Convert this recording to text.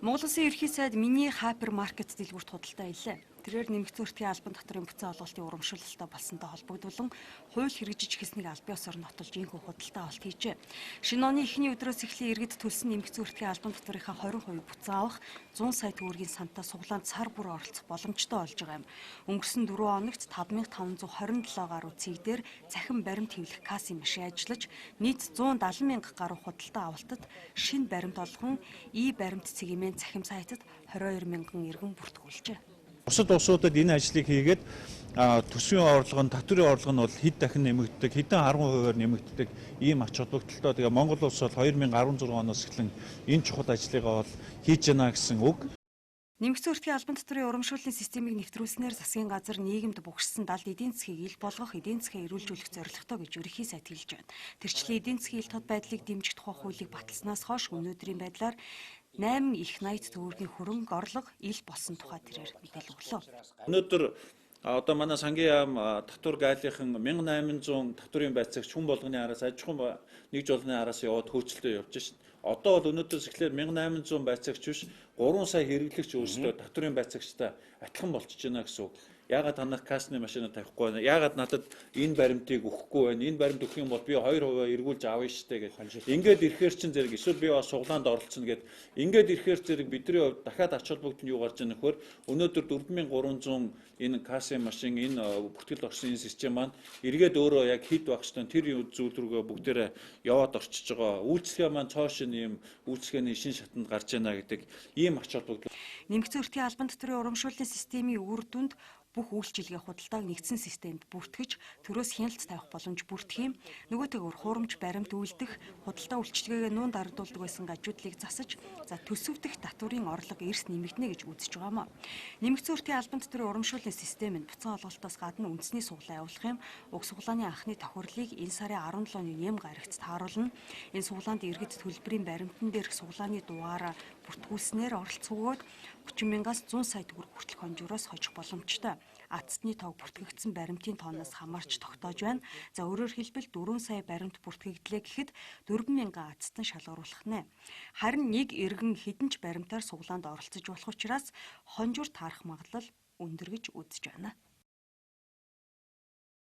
Монгол Улсын ерөнхий сайд миний хайпермаркет дэлгүүрт худалдаа ийлээ. Тэрээр нэмэгдсэн өртгийн албан татварын буцаа олголтын урамшуулалттай болсонтой холбогдуулан хууль хэрэгжиж эхэлснийг аль бие осоор нотолж инхүү худалдаа авалт хийжээ. Шинэ оны эхний өдрөөс эхлэн иргэд төлсөн нэмэгдсэн өртгийн албан татварынхаа 20% буцаа авах 100 сая төгрөгийн сантаа суглаанд сар бүр оролцох боломжтой болж байгаа юм. Өнгөрсөн 4 хоногт 5527 гаруй цэг дээр цахим баримт хэвлэх кассийн машин ажиллаж нийт 170 мянга гаруй худалдаа авалтад шинэ баримт олгон баримт цэгийн цахим сайтад 22 мянган иргэн бүртгүүлжээ. Бусад улсуудад энэ ажлыг хийгээд төсвийн орлого нь татварын орлого нь бол хэд дахин нэмэгддэг, хэдэн 10%-аар нэмэгддэг ийм ач холбогдолтой. Тэгээ Монгол улс бол 2016 оноос эхлэн энэ чухал ажлыгаа бол хийж байна гэсэн үг. Нэмэгдсэн өртгийн албан татварын урамшууллын системийг нэвтрүүлснээр засгийн газар нийгэмд бүгшсэн далд эдийн засгийг ил болгох, эдийн засгийг эрүүлжүүлэх зорилготой гэж ерөнхий сайд хэлж байна. Тэрчлэн эдийн засгийн ил тод байдлыг дэмжих тухай хуулийг баталснаас хойш өнөөдрийн байдлаар 8 их 80 төгрөгийн хөрөнгө орлого ил болсон тухай тэрээр мэдээлэл өглөө. Өнөөдөр одоо манай сангийн яам татвар гайлынхан 1800 татварын байцаагч хүн болгоны араас аж ахуйн нэгж олонны араас яваад хөөцөлтөө явж шин. Одоо бол өнөөдөөс эхлээр 1800 байцаагч биш 3 сая хэрэглэгч өөрсдөө татварын байцаагчтай адилхан болчихж байна гэсэн үг. Яагаад танах кассны машина тавихгүй байна? Яагаад надад энэ баримтыг өгөхгүй байна? Энэ баримт өгөх юм бол би 2% эргүүлж авъя штэ гэж. Ингээд ирэхээр чин зэрэг эсвэл би бас суглаанд оролцсон гэд. Ингээд ирэхээр зэрэг бидний хувьд дахиад ач холбогдолд юу гарч байгаа нөхөр өнөөдөр 4300 энэ кассын машин энэ бүртгэл орсон энэ систем маань эргээд өөрөө яг хэд багчтай тэр зүйл рүүгээ бүгдээрээ яваад орчиж байгаа. Үйлчлэгээ маань цоошин ийм үйлчлэгээний шин шатанд гарч байна гэдэг ийм ач холбогдол. Нэмэгдсэн өртгийн албан татварын урамшууллын системийн үр дүнд бүх үйлчилгээ худалдааг нэгдсэн системд бүртгэж төрөөс хяналт тавих боломж бүртгэх юм. Нөгөөтэйгөр хуурамч баримт үйлдэх, худалдаа үйлчилгээгээ нүүн дардуулдаг байсан гажуудлыг засаж, төсөвдөх татварын орлого эрс нэмэгдэнэ гэж үзэж байгаамаа. Нэмэгдсэн өртгийн албан татварын урамшууллын системд буцаа олголтоос гадна үндэсний суглаа явуулах юм. Уг суглааны анхны тохирлыг энэ сарын 17-ны нэм гарагт тааруулна. Энэ суглаанд иргэд төлбөрийн баримтан дээрх суглааны дугаараа бүртгүүлснээр оролцоогоод 30 мянгаас 100 сая төгрөг хүртэлх хонжууроос хожих боломжтой. Атцны тоог бүртгэгдсэн баримтын тооноос хамаарч тогтоож байна. За өөрөөр хэлбэл 4 сая баримт бүртгэгдлээ гэхэд 4 мянган атцтан шалгаруулах нэ. Харин нэг иргэн хэдэн ч баримтаар суглаанд оролцож болох учраас хонжуур таарах магадлал өндөр гэж үзэж байна.